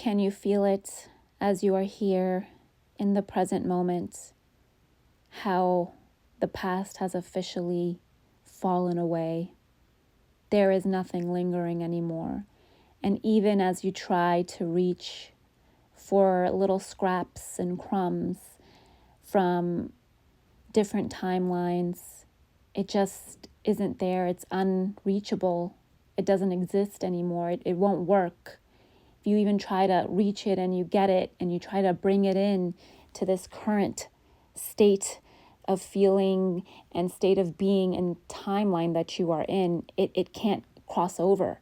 Can you feel it as you are here in the present moment? How the past has officially fallen away. There is nothing lingering anymore. And even as you try to reach for little scraps and crumbs from different timelines, it just isn't there. It's unreachable. It doesn't exist anymore. It won't work. If you even try to reach it and you get it and you try to bring it in to this current state of feeling and state of being and timeline that you are in, it can't cross over.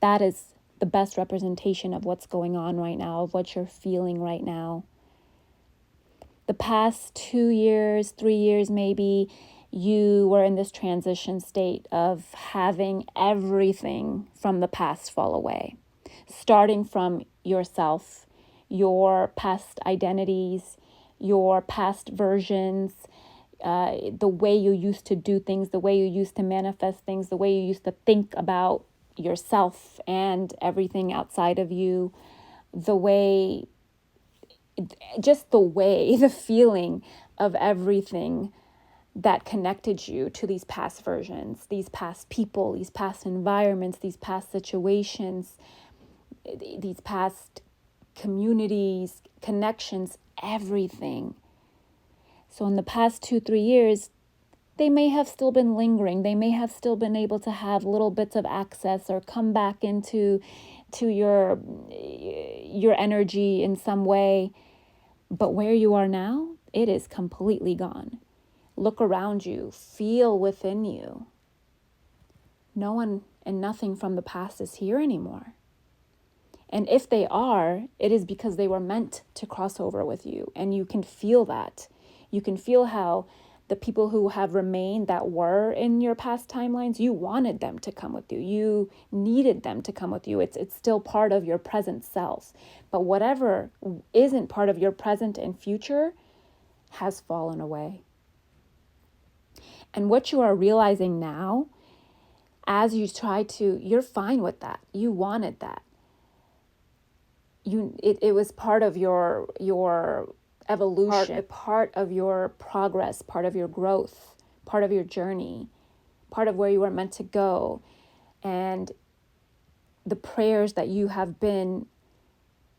That is the best representation of what's going on right now, of what you're feeling right now. The past 2 years, 3 years maybe, you were in this transition state of having everything from the past fall away. Starting from yourself, your past identities, your past versions, the way you used to do things, the way you used to manifest things, the way you used to think about yourself and everything outside of you, the feeling of everything that connected you to these past versions, these past people, these past environments, these past situations, these past communities, connections, everything. So in the past 2-3 years, they may have still been lingering. They may have still been able to have little bits of access or come back into your energy in some way. But where you are now, it is completely gone. Look around you, feel within you. No one and nothing from the past is here anymore. And if they are, it is because they were meant to cross over with you. And you can feel that. You can feel how the people who have remained that were in your past timelines, you wanted them to come with you. You needed them to come with you. It's still part of your present self. But whatever isn't part of your present and future has fallen away. And what you are realizing now, as you try to, you're fine with that. You wanted that. It was part of your evolution, part of your progress, part of your growth, part of your journey, part of where you were meant to go. And the prayers that you have been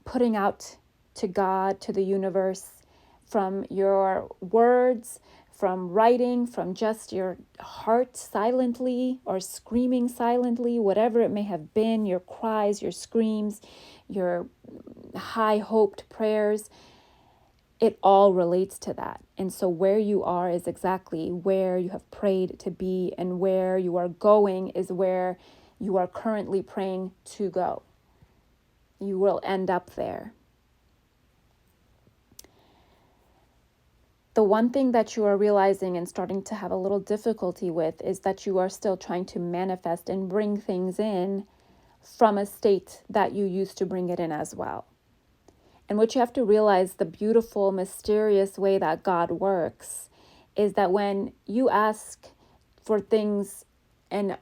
putting out to God, to the universe, from your words, from writing, from just your heart silently or screaming silently, whatever it may have been, your cries, your screams, your high-hoped prayers, it all relates to that. And so where you are is exactly where you have prayed to be, and where you are going is where you are currently praying to go. You will end up there. The one thing that you are realizing and starting to have a little difficulty with is that you are still trying to manifest and bring things in from a state that you used to bring it in as well. And what you have to realize, the beautiful, mysterious way that God works, is that when you ask for things and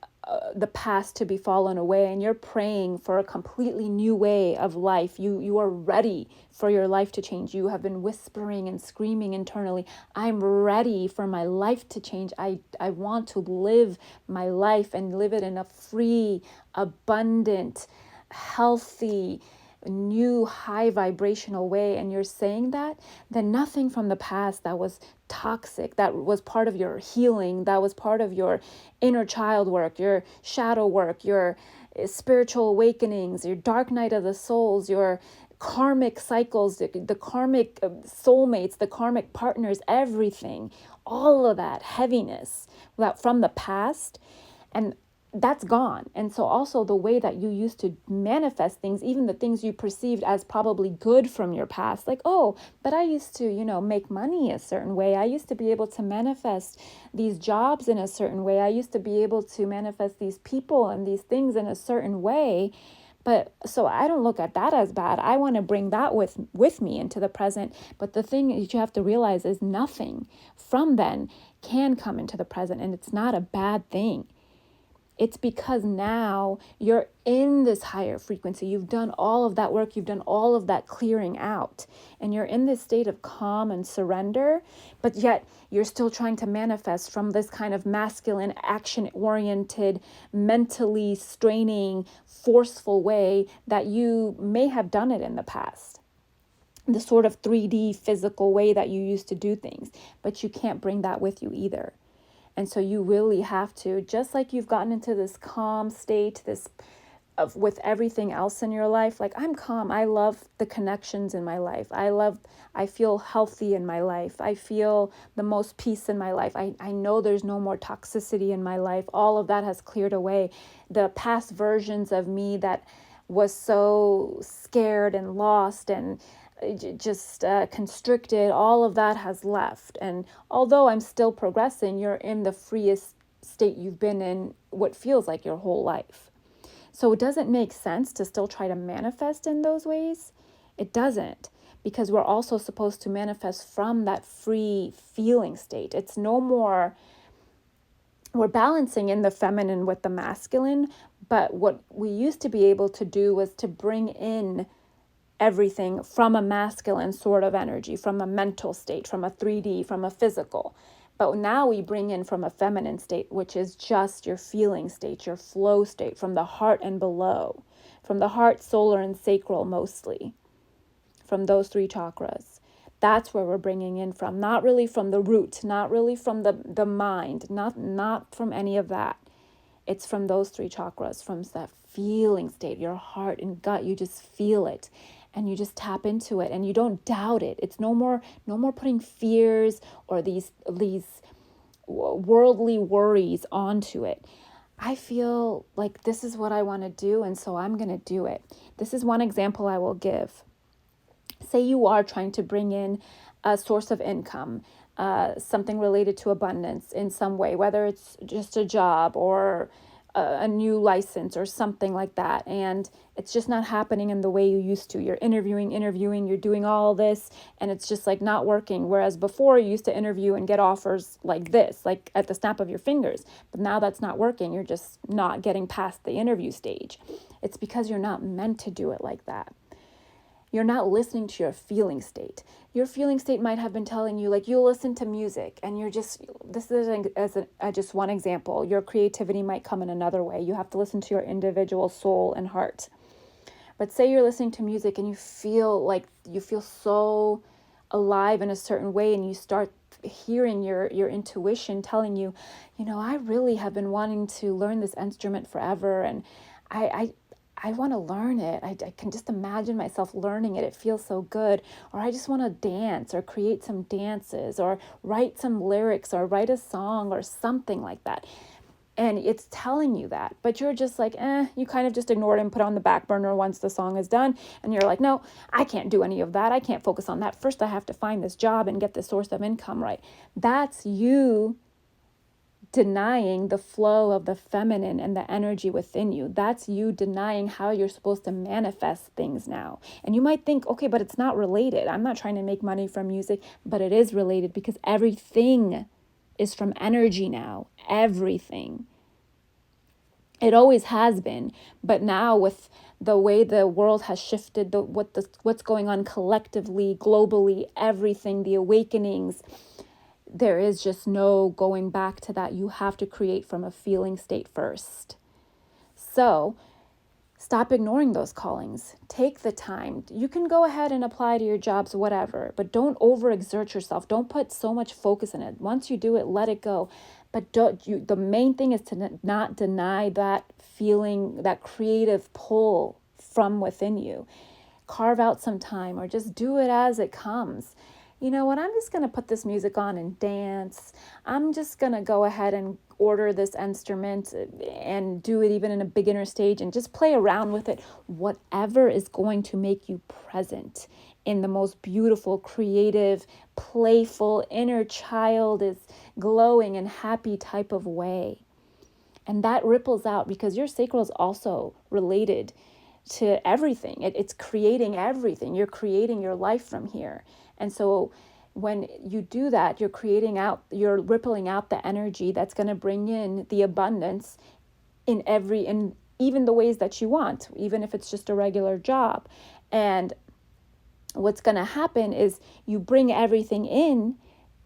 the past to be fallen away, and you're praying for a completely new way of life, you are ready for your life to change. You have been whispering and screaming internally, I'm ready for my life to change. I want to live my life and live it in a free, abundant, healthy, new high vibrational way. And you're saying that, then nothing from the past that was toxic, that was part of your healing, that was part of your inner child work, your shadow work, your spiritual awakenings, your dark night of the souls, your karmic cycles, the karmic soulmates, the karmic partners, everything, all of that heaviness that from the past, and that's gone. And so also the way that you used to manifest things, even the things you perceived as probably good from your past, like, oh, but I used to, make money a certain way. I used to be able to manifest these jobs in a certain way. I used to be able to manifest these people and these things in a certain way. But so I don't look at that as bad. I want to bring that with me into the present. But the thing that you have to realize is nothing from then can come into the present, and it's not a bad thing. It's because now you're in this higher frequency. You've done all of that work. You've done all of that clearing out. And you're in this state of calm and surrender, but yet you're still trying to manifest from this kind of masculine, action-oriented, mentally straining, forceful way that you may have done it in the past. The sort of 3D physical way that you used to do things. But you can't bring that with you either. And so you really have to, just like you've gotten into this calm state, this of with everything else in your life, like I'm calm. I love the connections in my life. I feel healthy in my life. I feel the most peace in my life. I know there's no more toxicity in my life. All of that has cleared away. The past versions of me that was so scared and lost and just constricted, all of that has left. And although I'm still progressing, you're in the freest state you've been in what feels like your whole life. So it doesn't make sense to still try to manifest in those ways. It doesn't, because we're also supposed to manifest from that free feeling state. It's no more, we're balancing in the feminine with the masculine, but what we used to be able to do was to bring in everything from a masculine sort of energy, from a mental state, from a 3D, from a physical. But now we bring in from a feminine state, which is just your feeling state, your flow state, from the heart and below, from the heart, solar, and sacral mostly, from those three chakras. That's where we're bringing in from, not really from the root, not really from the mind, not from any of that. It's from those three chakras, from that feeling state, your heart and gut. You just feel it and you just tap into it and you don't doubt it. It's no more putting fears or these worldly worries onto it. I feel like this is what I want to do, and so I'm going to do it. This is one example I will give. Say you are trying to bring in a source of income, something related to abundance in some way, whether it's just a job or a new license or something like that. And it's just not happening in the way you used to. You're interviewing, you're doing all this, and it's just like not working. Whereas before you used to interview and get offers like this, like at the snap of your fingers. But now that's not working. You're just not getting past the interview stage. It's because you're not meant to do it like that. You're not listening to your feeling state. Your feeling state might have been telling you, like, you'll listen to music and you're just, this is just one example. Your creativity might come in another way. You have to listen to your individual soul and heart. But say you're listening to music and you feel so alive in a certain way, and you start hearing your intuition telling you, I really have been wanting to learn this instrument forever, and I want to learn it. I can just imagine myself learning it. It feels so good. Or I just want to dance or create some dances or write some lyrics or write a song or something like that. And it's telling you that, but you're just like, you kind of just ignore it and put it on the back burner once the song is done. And you're like, no, I can't do any of that. I can't focus on that. First, I have to find this job and get this source of income right. That's you denying the flow of the feminine and the energy within you. That's you denying how you're supposed to manifest things now. And you might think, okay, but it's not related. I'm not trying to make money from music, but it is related because everything is from energy now. Everything. It always has been, but now with the way the world has shifted, what's going on collectively, globally, everything, the awakenings, there is just no going back to that. You have to create from a feeling state first. So stop ignoring those callings. Take the time. You can go ahead and apply to your jobs, whatever, but don't overexert yourself. Don't put so much focus in it. Once you do it, let it go. But the main thing is to not deny that feeling, that creative pull from within you. Carve out some time or just do it as it comes. You know what, I'm just going to put this music on and dance. I'm just going to go ahead and order this instrument and do it even in a beginner stage and just play around with it. Whatever is going to make you present in the most beautiful, creative, playful, inner child is glowing and happy type of way. And that ripples out because your sacral is also related to everything. It's creating everything. You're creating your life from here. And so when you do that, you're rippling out the energy that's going to bring in the abundance in even the ways that you want, even if it's just a regular job. And what's going to happen is you bring everything in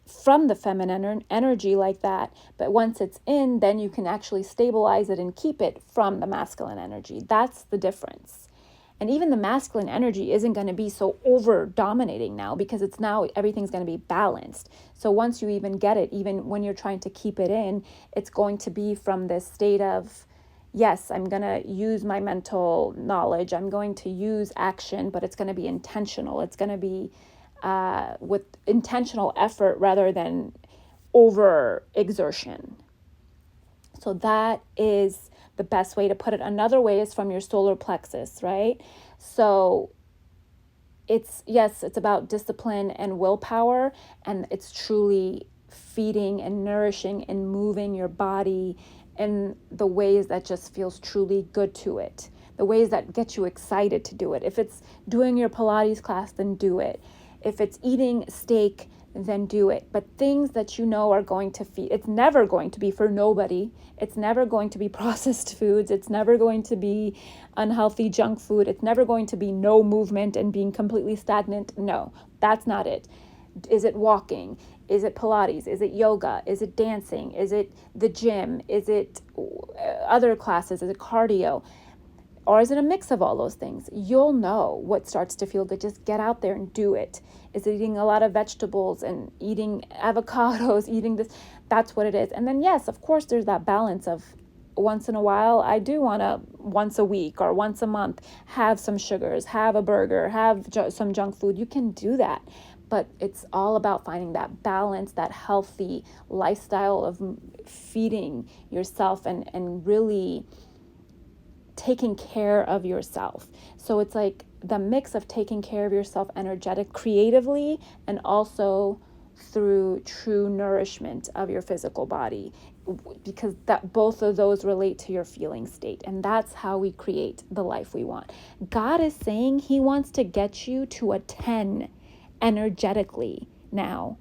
from the feminine energy like that, but once it's in, then you can actually stabilize it and keep it from the masculine energy. That's the difference. And even the masculine energy isn't going to be so over dominating now, because it's now everything's going to be balanced. So once you even get it, even when you're trying to keep it in, it's going to be from this state of, yes, I'm going to use my mental knowledge, I'm going to use action, but it's going to be intentional. It's going to be with intentional effort rather than over exertion. So that is the best way to put it. Another way is from your solar plexus, right? So it's about discipline and willpower, and it's truly feeding and nourishing and moving your body in the ways that just feels truly good to it, the ways that get you excited to do it. If it's doing your Pilates class, then do it. If it's eating steak, then do it. But things that you know are going to feed, it's never going to be for nobody. It's never going to be processed foods. It's never going to be unhealthy junk food. It's never going to be no movement and being completely stagnant. No, that's not it. Is it walking? Is it Pilates? Is it yoga? Is it dancing? Is it the gym? Is it other classes? Is it cardio? Or is it a mix of all those things? You'll know what starts to feel good. Just get out there and do it. Is it eating a lot of vegetables and eating avocados, eating this? That's what it is. And then, yes, of course, there's that balance of once in a while, I do want to once a week or once a month have some sugars, have a burger, have some junk food. You can do that. But it's all about finding that balance, that healthy lifestyle of feeding yourself and really taking care of yourself. So it's like the mix of taking care of yourself energetic, creatively, and also through true nourishment of your physical body, because that both of those relate to your feeling state. And that's how we create the life we want. God is saying he wants to get you to a 10 energetically now.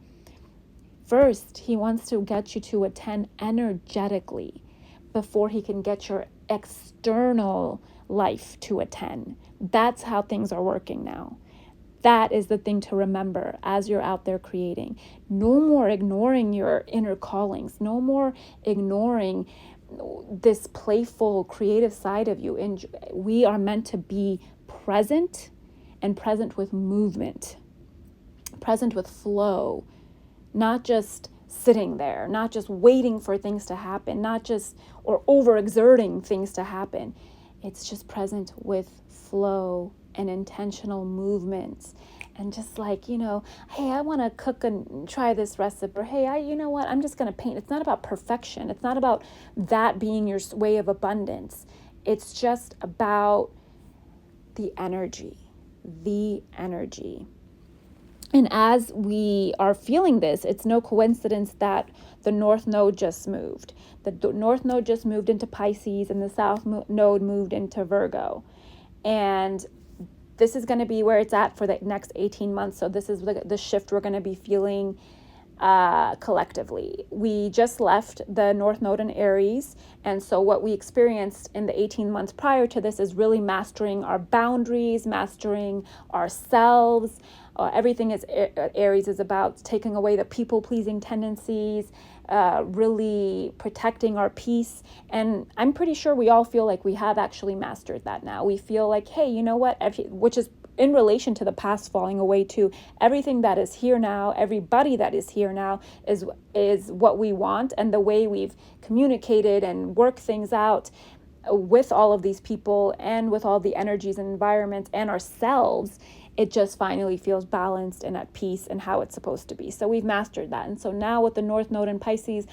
First, he wants to get you to a 10 energetically before he can get your external life to a 10. That's how things are working now. That is the thing to remember as you're out there creating. No more ignoring your inner callings. No more ignoring this playful, creative side of you. And we are meant to be present, and present with movement, present with flow, not just sitting there, not just waiting for things to happen, not just or overexerting things to happen. It's just present with flow and intentional movements. And just like, hey, I want to cook and try this recipe. Or hey, you know what? I'm just going to paint. It's not about perfection. It's not about that being your way of abundance. It's just about the energy. And as we are feeling this, it's no coincidence that the North Node just moved. The North Node just moved into Pisces, and the South Node moved into Virgo. And this is going to be where it's at for the next 18 months. So this is the shift we're going to be feeling collectively. We just left the North Node in Aries. And so what we experienced in the 18 months prior to this is really mastering our boundaries, mastering ourselves. Everything is Aries is about taking away the people-pleasing tendencies, really protecting our peace. And I'm pretty sure we all feel like we have actually mastered that now. We feel like, hey, you know what? Which is in relation to the past falling away too. Everything that is here now, everybody that is here now is what we want. And the way we've communicated and worked things out with all of these people and with all the energies and environments and ourselves, it just finally feels balanced and at peace and how it's supposed to be. So we've mastered that. And so now with the North Node in Pisces,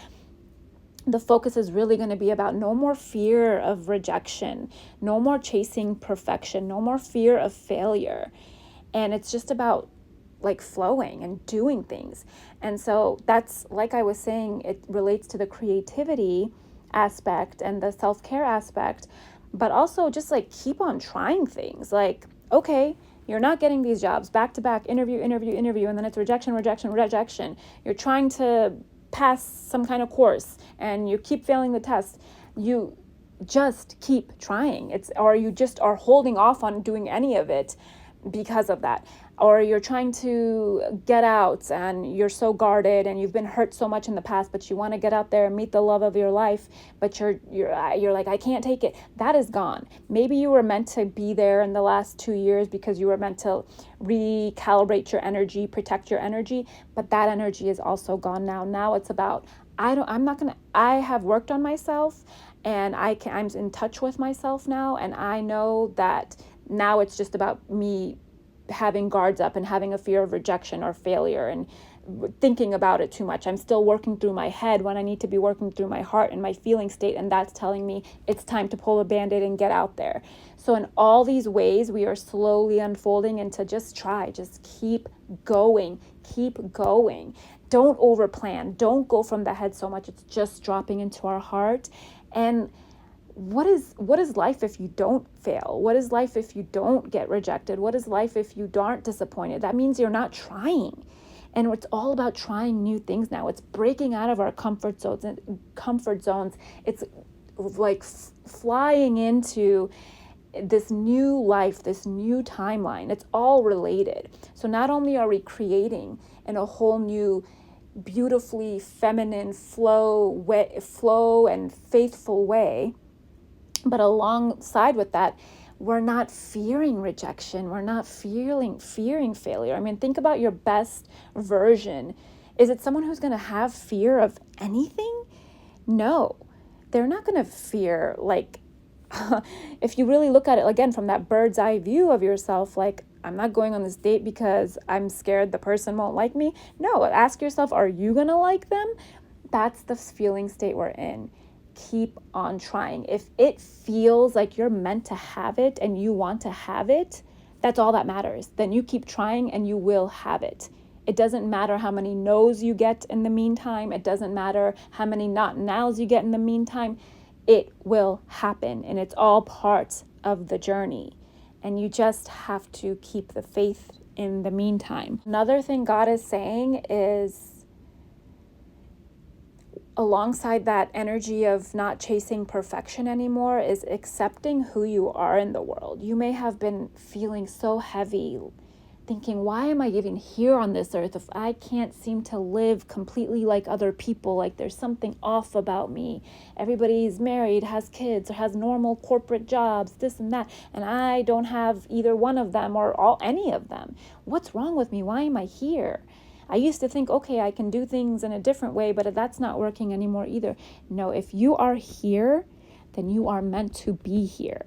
the focus is really going to be about no more fear of rejection, no more chasing perfection, no more fear of failure. And it's just about like flowing and doing things. And so that's, like I was saying, it relates to the creativity aspect and the self-care aspect, but also just like keep on trying things. Like, okay, you're not getting these jobs back to back, interview, and then it's rejection. You're trying to pass some kind of course and you keep failing the test. You just keep trying. Or you just are holding off on doing any of it because of that. Or you're trying to get out and you're so guarded and you've been hurt so much in the past, but you want to get out there and meet the love of your life, but you're like, I can't take it. That is gone. Maybe you were meant to be there in the last 2 years because you were meant to recalibrate your energy, protect your energy, but that energy is also gone now. Now it's about, I have worked on myself and I'm in touch with myself now, and I know that now it's just about me having guards up and having a fear of rejection or failure and thinking about it too much. I'm still working through my head when I need to be working through my heart and my feeling state, and that's telling me it's time to pull a band-aid and get out there. So in all these ways, we are slowly unfolding into just keep going. Don't overplan. Don't go from the head so much. It's just dropping into our heart. And what is life if you don't fail? What is life if you don't get rejected? What is life if you aren't disappointed? That means you're not trying. And it's all about trying new things now. It's breaking out of our comfort zones. It's like flying into this new life, this new timeline. It's all related. So not only are we creating in a whole new beautifully feminine flow and faithful way, but alongside with that, we're not fearing rejection. We're not fearing failure. I mean, think about your best version. Is it someone who's going to have fear of anything? No, they're not going to fear, like, if you really look at it, again, from that bird's eye view of yourself, like, I'm not going on this date because I'm scared the person won't like me. No, ask yourself, are you going to like them? That's the feeling state we're in. Keep on trying. If it feels like you're meant to have it and you want to have it, that's all that matters. Then you keep trying and you will have it. It doesn't matter how many no's you get in the meantime. It doesn't matter how many not nows you get in the meantime. It will happen, and it's all part of the journey. And you just have to keep the faith in the meantime. Another thing God is saying is, alongside that energy of not chasing perfection anymore, is accepting who you are in the world. You may have been feeling so heavy, thinking, why am I even here on this earth if I can't seem to live completely like other people? Like there's something off about me. Everybody's married, has kids, or has normal corporate jobs, this and that, and I don't have either one of them or any of them. What's wrong with me? Why am I here? I used to think, okay, I can do things in a different way, but that's not working anymore either. No, if you are here, then you are meant to be here.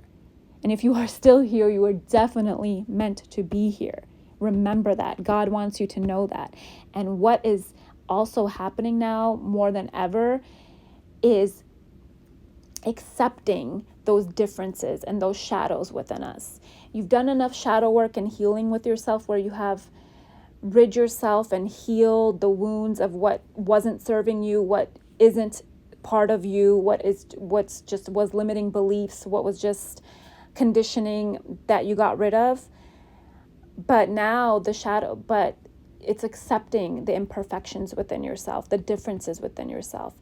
And if you are still here, you are definitely meant to be here. Remember that. God wants you to know that. And what is also happening now more than ever is accepting those differences and those shadows within us. You've done enough shadow work and healing with yourself where you have rid yourself and healed the wounds of what wasn't serving you, what isn't part of you, what's just was limiting beliefs, what was just conditioning that you got rid of. But now but it's accepting the imperfections within yourself, the differences within yourself.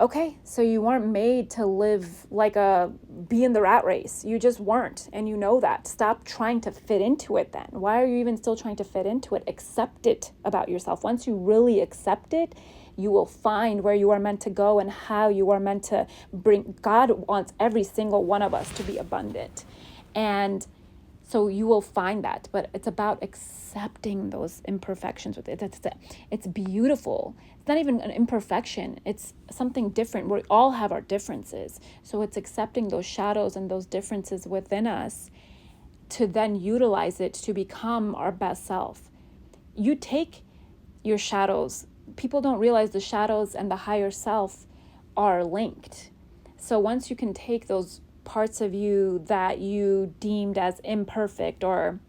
Okay, so you weren't made to live be in the rat race. You just weren't, and you know that. Stop trying to fit into it then. Why are you even still trying to fit into it? Accept it about yourself. Once you really accept it, you will find where you are meant to go and how you are meant to bring. God wants every single one of us to be abundant. And so you will find that, but it's about accepting those imperfections with it. It's beautiful. It's not even an imperfection. It's something different. We all have our differences. So it's accepting those shadows and those differences within us to then utilize it to become our best self. You take your shadows. People don't realize the shadows and the higher self are linked. So once you can take those parts of you that you deemed as imperfect, or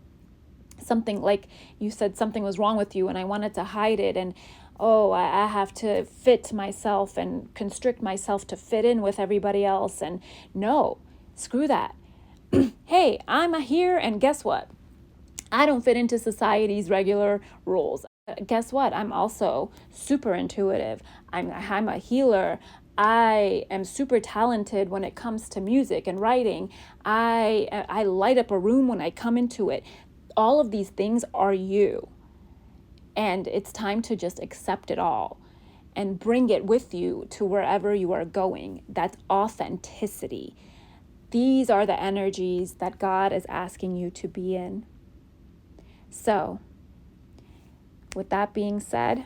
something like you said something was wrong with you and I wanted to hide it, and I have to fit myself and constrict myself to fit in with everybody else, and no, screw that. Hey, I'm here, and guess what? I don't fit into society's regular rules. Guess what? I'm also super intuitive. I'm a healer. I am super talented when it comes to music and writing. I light up a room when I come into it. All of these things are you. And it's time to just accept it all and bring it with you to wherever you are going. That's authenticity. These are the energies that God is asking you to be in. So, with that being said,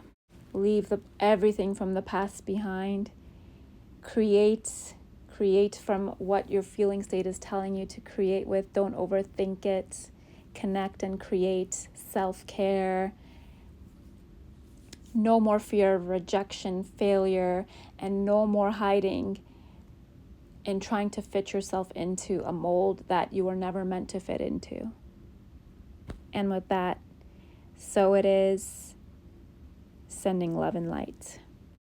leave everything from the past behind. Create from what your feeling state is telling you to create with. Don't overthink it. Connect and create. Self-care. No more fear of rejection, failure, and no more hiding and trying to fit yourself into a mold that you were never meant to fit into. And with that, so it is. Sending love and light.